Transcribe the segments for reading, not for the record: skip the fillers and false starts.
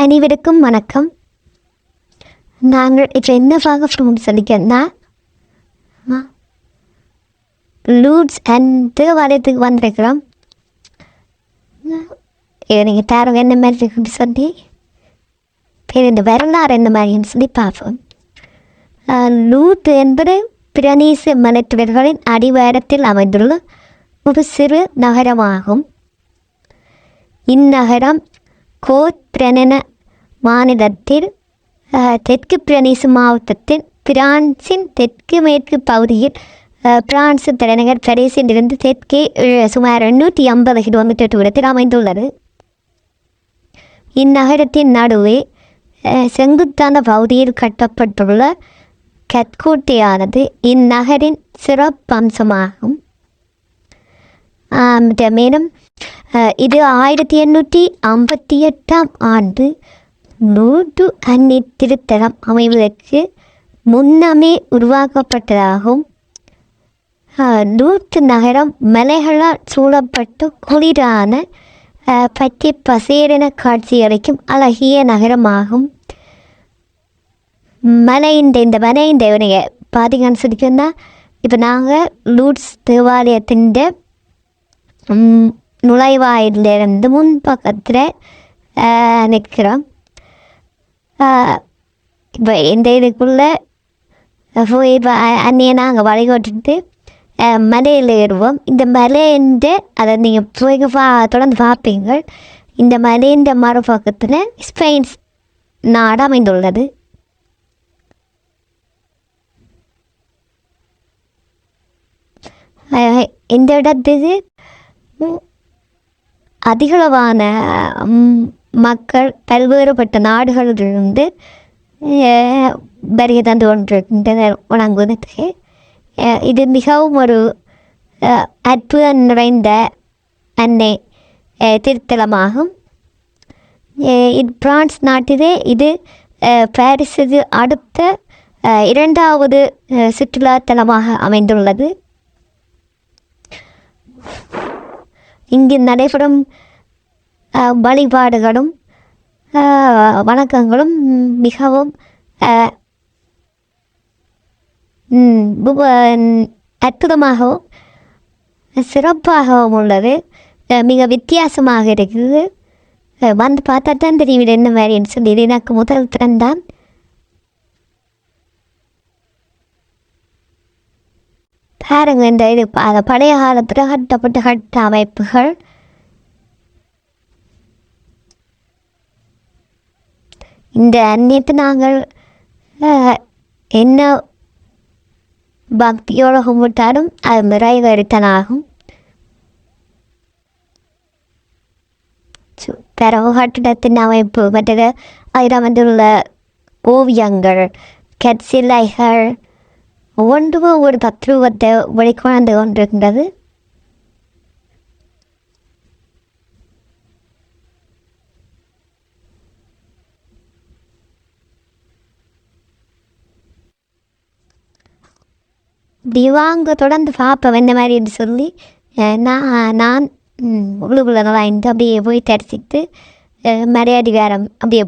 அனைவருக்கும் வணக்கம். நாங்கள் இப்போ என்ன பார்க்க போகிறோம்னு சொல்லிக்கிறேன்னா, லூட்ஸ் அண்ட் தேவாலயத்துக்கு வந்திருக்கிறோம். இதை நீங்கள் பாருங்க என்ன மாதிரி இருக்குன்னு சொல்லி இந்த வரலாறு என்ன மாதிரின்னு சொல்லி பார்ப்போம். லூத் என்பது பிரனீச மலைத்தொடர்களின் அடிவாரத்தில் அமைந்துள்ள ஒரு சிறு நகரமாகும். இந்நகரம் கோத் பிரனன மாநிலத்தில் தெற்கு பிரனீச மாவட்டத்தில் பிரான்சின் தெற்கு மேற்கு பகுதியில் பிரான்சு தலைநகர் பாரிஸில் இருந்து தெற்கே சுமார் 850 கிலோமீட்டர் தூரத்தில் அமைந்துள்ளது. இந்நகரத்தின் நடுவே செங்குத்தான பகுதியில் கட்டப்பட்டுள்ள கற்கோட்டையானது இந்நகரின் சிறப்பம்சமாகும். மேலும் இது 1858 ஆண்டு லூட்டு அன்னி திருத்தலம் அமைவதற்கு முன்னமே உருவாக்கப்பட்டதாகும். லூட்டு நகரம் மலைகளால் சூழப்பட்டு குளிரான பச்சை பசேரென காட்சியளிக்கும் அழகிய நகரமாகும். இந்த மலையின் பார்த்தீங்கன்னு சொல்லிக்கோன்னா, இப்போ நாங்கள் லூட்ஸ் தேவாலயத்தின் நுழைவாயிலிருந்து முன்பக்கத்தில் நிற்கிறோம். இப்போ இந்த இதுக்குள்ளே போய் அன்னையை நாங்கள் வழிகோட்டுட்டு மலையில் ஏறுவோம். இந்த மலைன்ற அதை நீங்கள் போய் தொடர்ந்து பார்ப்பீங்க. இந்த மலைன்ற மறுபக்கத்தில் ஸ்பெயின் நாடு அமைந்துள்ளது. இந்த இடத்துக்கு அதிகளவான மக்கள் பல்வேறுபட்ட நாடுகளிலிருந்து வருகை தந்து கொண்டிருக்கின்றனர் வணங்குவதற்கு. இது மிகவும் ஒரு அற்புதம் நிறைந்த அன்னை திருத்தலமாகும். பிரான்ஸ் நாட்டிலே இது பாரிஸுக்கு அடுத்த 2வது சுற்றுலாத்தலமாக அமைந்துள்ளது. இங்கு நடைபெறும் வழிபாடுகளும் வணக்கங்களும் மிகவும் அற்புதமாகவும் சிறப்பாகவும் உள்ளது. மிக வித்தியாசமாக இருக்குது. வந்து பார்த்தா தான் தெரியும் என்ன மாதிரின்னு சொல்லி. இது எனக்கு முதல் திறந்தான். பாருங்க, இந்த இது பழைய காலத்தில் கட்டப்பட்ட கட்ட அமைப்புகள். இந்த அந்நியத்தை நாங்கள் என்ன பக்தியோடு கும்பிட்டாலும் அது நிறைவேறித்தனாகும். பிறகு கட்டிடத்தின் அமைப்பு மற்றது அதில் வந்துள்ள ஓவியங்கள், கற்சிலைகள் ஒவ்வொன்றும் ஒரு தத்துவத்தை வெளிக்கொண்டு கொண்டிருக்கின்றது. திவாங்க தொடர்ந்து பார்ப்பேன் என்ன மாதிரின்னு சொல்லி நான் உள்ளுக்குள்ள நல்லா அப்படியே போய் தரிசித்து மரியாதிகாரம் அப்படியே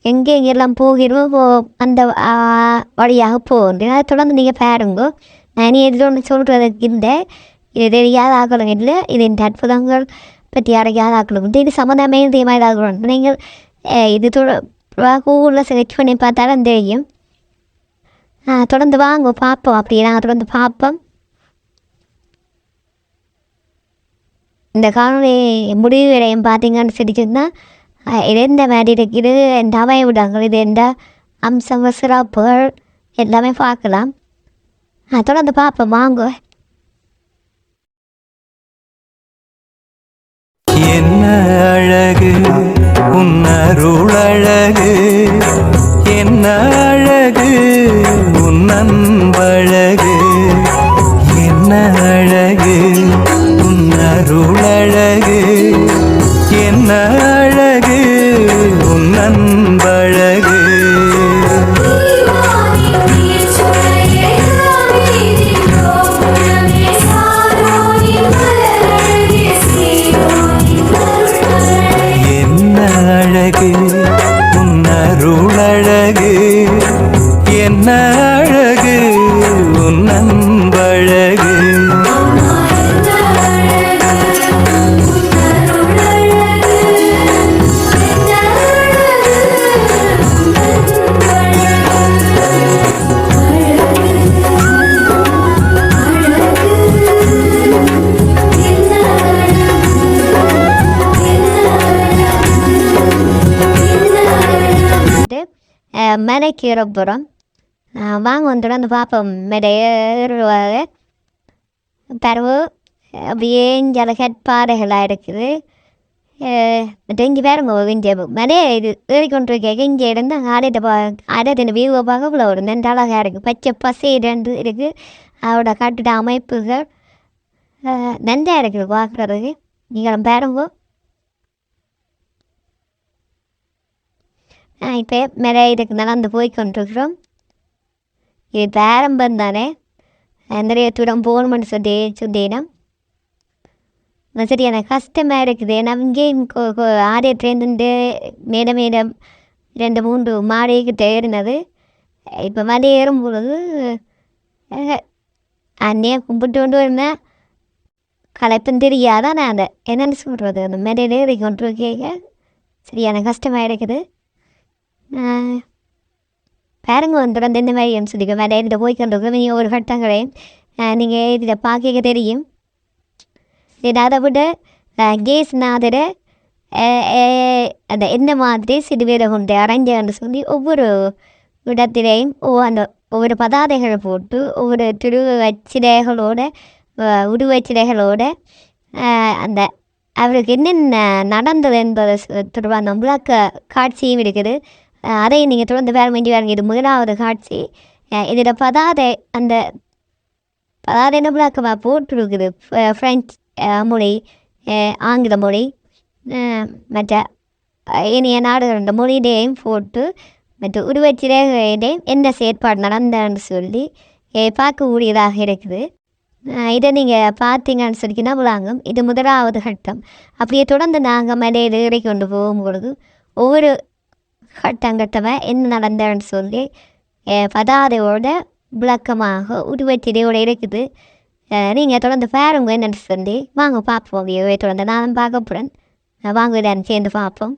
எங்கெல்லாம் போகிறோம் அந்த வழியாக போகின்றேன். அதை தொடர்ந்து நீங்கள் பாருங்க. நான் எதில் ஒன்று சொல்கிறதுக்கு இல்லை, இது தெரியாத ஆக்களும் இல்லை, இது இந்த அற்புதங்கள் பற்றி அறியாத ஆக்களும் இல்லை. இது சம்மந்தமே இதேமாதிரி ஆகணும். நீங்கள் இது கூகுளில் செலக்ட் பண்ணி பார்த்தாலும் தெரியும். தொடர்ந்து வாங்க பார்ப்போம். அப்படி நாங்கள் தொடர்ந்து பார்ப்போம். இந்த காணொலி முடிவு இடையும் பார்த்தீங்கன்னு சொல்லிச்சுன்னா, இது எந்த மாதிரி இருக்குது, எந்த அமைவிடங்கள், இது எந்த அம்சங்கள் சிறப்புகள் எல்லாமே பார்க்கலாம். தொடர்ந்து பார்ப்போம் வாங்க. என்ன அழகு உன்னருள் அழகு, என்ன அழகு உன்னன்பழகு, என்ன அழகு உன்னருள் அழகு, என்ன அழகு உன்னன்பழகு. என்ன அழகு மலைக்கு ஏறப்புறம் வாங்க வந்து வந்து பார்ப்போம் ஏறுவாங்க பிறகு அப்படியே இங்கே பாறைகளாக இருக்குது இங்கே பாருங்க இங்கே மலையை இது ஏறிக்கொண்டிருக்க இங்கே இருந்து ஆடத்தை வியூவை பார்க்க இவ்வளோ ஒரு நல்ல அழகாக இருக்குது பச்சை பசையிடந்து இருக்குது அவரோட கட்டிட அமைப்புகள் நன்றா இருக்குது பார்க்குறதுக்கு நீங்களும் பாருங்க. இப்போ மேலே இதுக்கு நடந்து போய் கொண்டிருக்கிறோம். இது ஆரம்பம் தானே நிறைய தூரம் போகணும்னு சொல்லினோம். சரி எனக்கு கஷ்டமாக இருக்குது நான் இங்கேயும் ஆரியத்துலேருந்து மேடம் 2-3 மாடிக்கிட்ட ஏறினது. இப்போ மலை ஏறும் பொழுது அன்னையை கும்பிட்டு கொண்டு இருந்தேன் களைப்பும் தெரியாத நான் அந்த என்னென்னு சொல்கிறது அந்த மேடையில் ஏறி கொண்டு கேட்க சரியான கஷ்டமாக இருக்குது. பாருங்க வந்துடும் இந்த மாதிரி சொல்லிக்க மேடையில் போய் கொண்டிருக்கோம். நீங்கள் ஒரு கட்டங்களையும் நீங்கள் இதில் பார்க்க தெரியும். அதை விட கேஸ்நாதரை அந்த என்ன மாதிரி சிறுவேலை கொண்டு அரைஞ்சன்னு சொல்லி ஒவ்வொரு இடத்திலையும் அந்த ஒவ்வொரு பதாதைகளை போட்டு ஒவ்வொரு திருவச்சிலைகளோட உருவச்சிலைகளோட அந்த அவருக்கு என்னென்ன நடந்தது என்பதை தொடர்பான விளக்க காட்சியும் இருக்குது. அதையும் நீங்கள் தொடர்ந்து வேறு வேண்டி வேறு இது முதலாவது காட்சி. இதில் பதாதை அந்த பதாதைன்னு விளக்கமாக போட்டுருக்குது. ஃப்ரெஞ்ச் மொழி, ஆங்கில மொழி, மற்ற இனிய நாடுகள் இந்த மொழியிலேயும் போட்டு மற்ற உருவச்சிலையிலேயும் என்ன செயற்பாடு நடந்தன்னு சொல்லி பார்க்கக்கூடியதாக இருக்குது. இதை நீங்கள் பார்த்தீங்கன்னு சொல்லிக்கினா விளாங்கும். இது முதலாவது கட்டம். அப்படியே தொடர்ந்து நாங்கள் மலையில் ஏறி கொண்டு போகும்பொழுது ஒவ்வொரு கட்டங்கட்டமாக என்ன நடந்தன்னு சொல்லி பதாதையோட விளக்கமாக உருவச்சிலையோடு இருக்குது. நீங்கள் தொடர்ந்து பாருங்க என்னென்னு சொல்லி வாங்க பார்ப்போம். தொடர்ந்து நானும் பார்க்க போகிறேன். வாங்க சேர்ந்து பார்ப்போம்.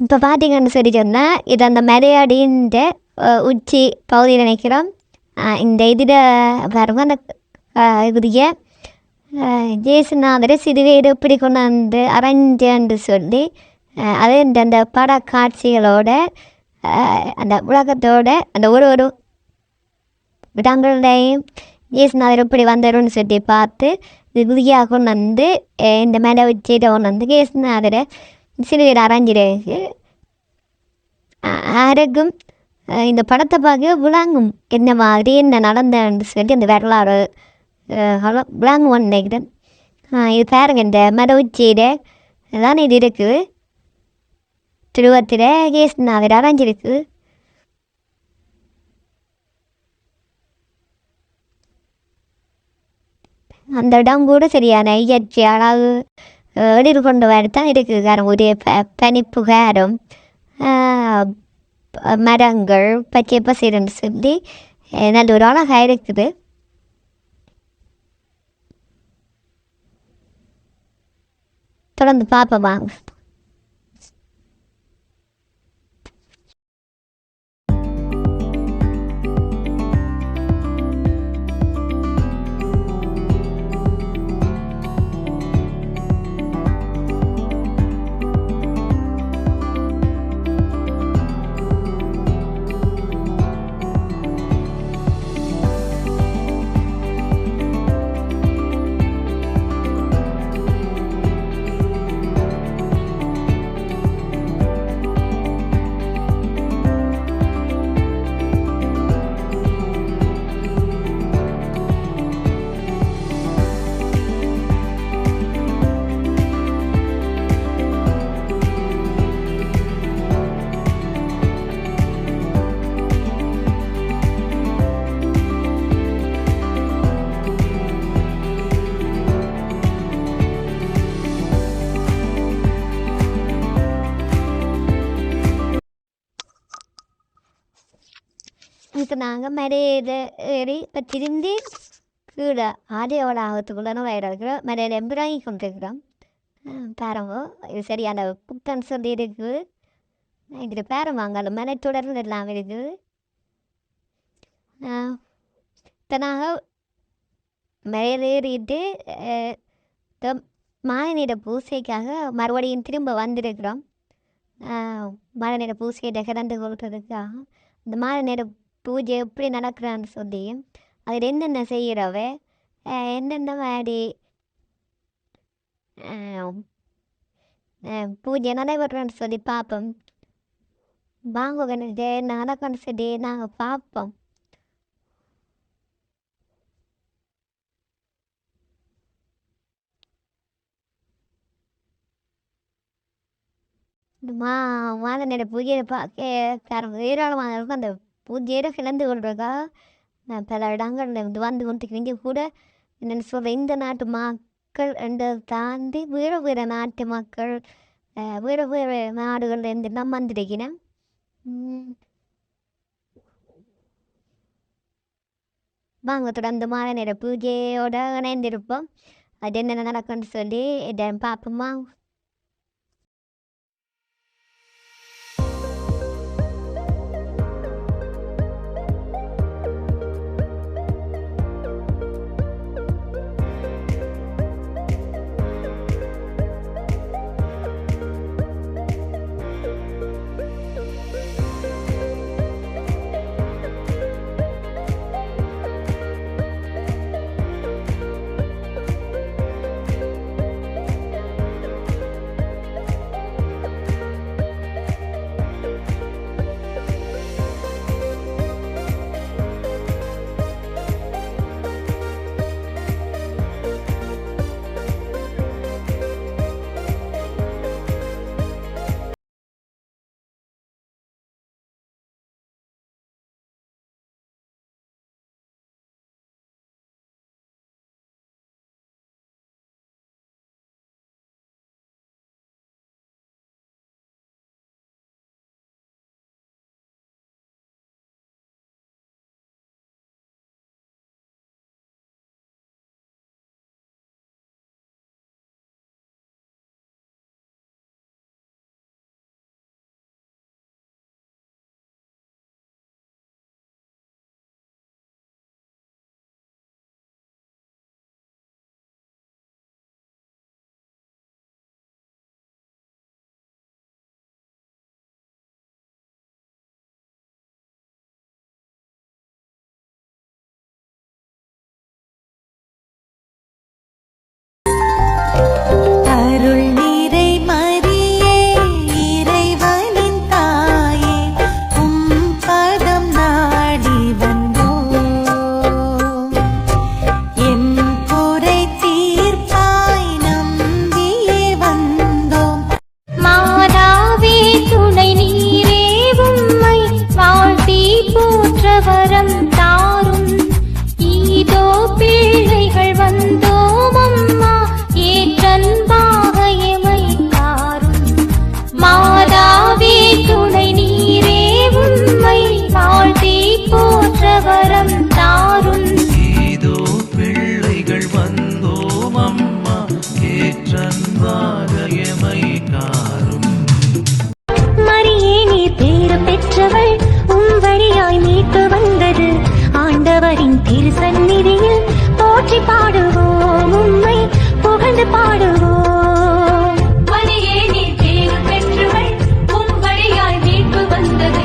இப்போ பார்த்தீங்கன்னு சொல்லி சொன்னால் இது அந்த மலையாடின்ற உச்சி பகுதியில் நினைக்கிறோம். இந்த இதில் பாருங்க அந்த இதுடைய ஜேசுநாதரை சிறுவேடு இப்படி கொண்டாந்து அரைஞ்சு சொல்லி அது அந்த பட காட்சிகளோட அந்த உலகத்தோட அந்த ஒரு ஒரு இடங்களையும் ஜேசுநாதர் இப்படி வந்தாருன்னு சொல்லி பார்த்து இது புதியாக கொண்டு வந்து இந்த மேலே வச்சுட்டு கொண்டு வந்து ஜேசுநாதரை சிறுவேடு அரைஞ்சிருக்கு. யாருக்கும் இந்த படத்தை பார்க்க விளங்கும் என்ன மாதிரி என்ன நடந்தேன்னு சொல்லி அந்த வரலாறு விளங்குவோன்னு நினைக்கிறேன். இது பாருங்க இந்த மத உச்சியில் தான் இது இருக்குது. திருவத்தில் ஜேசுநாதர் அரைஞ்சிருக்கு. அந்த இடம் கூட சரியான இயற்கை அழகு வெளியில் கொண்டு வரத்தான் இருக்குது. காரம் ஒரு பனிப்பு காரம் மரங்கள் பச்சை பசேரன்னு சொல்லி நல்ல ஒரு அழகாக இருக்குது. தொடர்ந்து பார்ப்போம் வாங்க. இப்போ நாங்கள் மலையில் ஏறி இப்போ திரும்பி கீழே ஆடியோட ஆகத்துக்குள்ளே இருக்கிறோம். மலையில் எம்பிராங்கி கொண்டிருக்கிறோம். பாருங்க இது சரி அந்த புத்தன் சொல்லி இருக்குது. இதில் பேரம் வாங்கல மலை தொடர்ந்து எல்லாம் இருக்குது. இப்போ நாங்கள் மலையில் ஏறிட்டு மாலை நேர பூசைக்காக மறுபடியும் திரும்ப வந்திருக்கிறோம். மாலை நேர பூசையிட்ட கிடந்து கொள்றதுக்காக இந்த மாலை நேர பூஜை எப்படி நடக்கிறான்னு சொல்லி அதில் என்னென்ன செய்கிறவ என்னென்ன மாதிரி பூஜை நடைபெறன்னு சொல்லி பார்ப்போம். வாங்க நடக்கணும்னு சொல்லி நாங்கள் பார்ப்போம். இந்த மாத நேர பூஜையை பார்க்க ஏராளமான இருக்கும். அந்த பூஜையில கிளந்து கொள்றதா பல இடங்கள்ல இருந்து வந்து கொண்டு கூட என்னென்னு சொல்கிறேன். இந்த நாட்டு மக்கள் என்று தாண்டி வேறு வேறு நாட்டு மக்கள் வேறு வேறு நாடுகள்லேருந்து நான் வந்திருக்கிறேன். வாங்க தொடர்ந்து மாலை நேர பூஜையோட இணைந்திருப்போம். அது என்னென்ன நடக்கும்னு சொல்லி இதை பார்ப்போமா. திருசந்நிதியில் போற்றி பாடுவோம், உம்மை புகழ்ந்து பாடுவோம். மரியே நீ பேறு பெற்றவள், உம் வழியாய் மீட்பு வந்தது.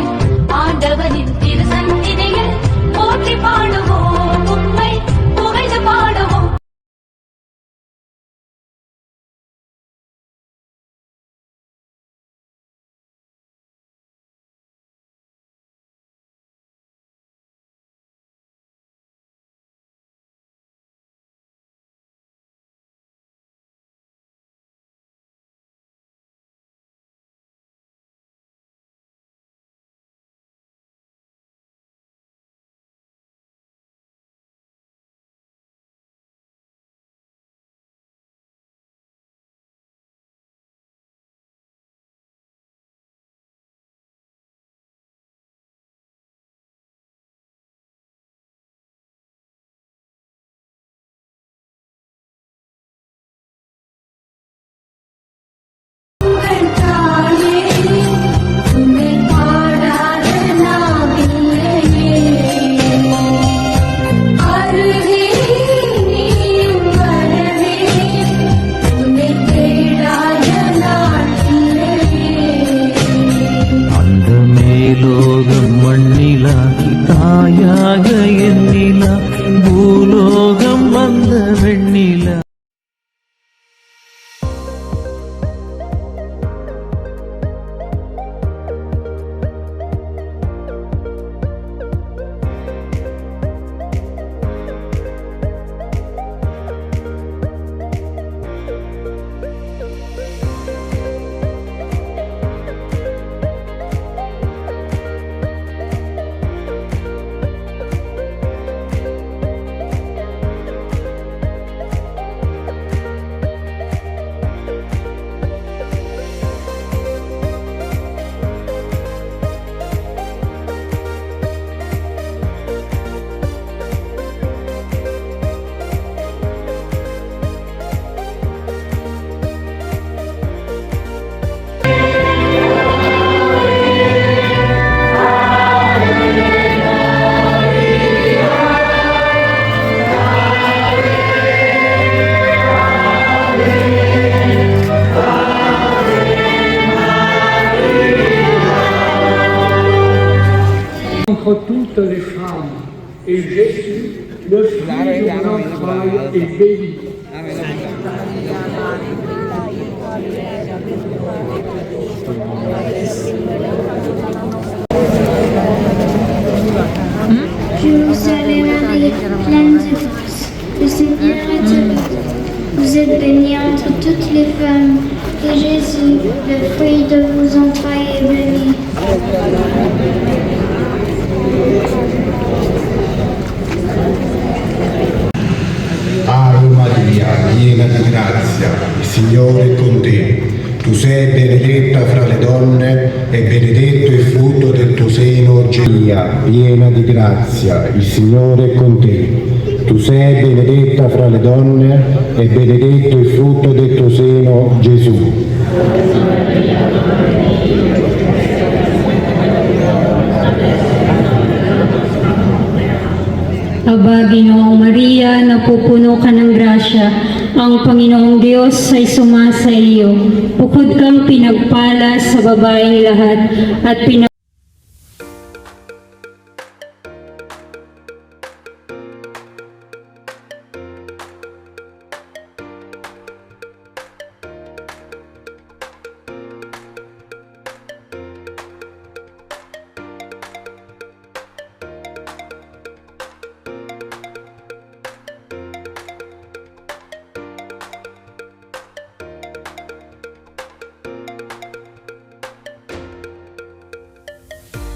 ஆண்டவனின் திருசந்நிதியில் போற்றி பாடுவோம், உம்மை புகழ்ந்து பாடுவோம். அந்த மேலோகம் மண்ணிலா தாயாக எண்ணிலா பூலோகம் வந்த வெண்ணிலா. Entre toutes les femmes, et Jésus, le fruit de mon entraille, est béni. Je vous salue Marie, pleine de grâce. Le Seigneur est avec vous. Vous êtes bénie entre toutes les femmes, et Jésus, le fruit de vos entrailles, est béni. Ave Maria, piena di grazia, il Signore è con te. Tu sei benedetta fra le donne e benedetto il frutto del tuo seno, Gesù. Maria, piena di grazia, il Signore è con te. Tu sei benedetta fra le donne e benedetto il frutto del tuo seno, Gesù. Aba, Ginoong Maria, napupuno ka ng grasya. Ang Panginoong Diyos ay sumasa iyo. Bukod kang pinagpala sa babaeng lahat at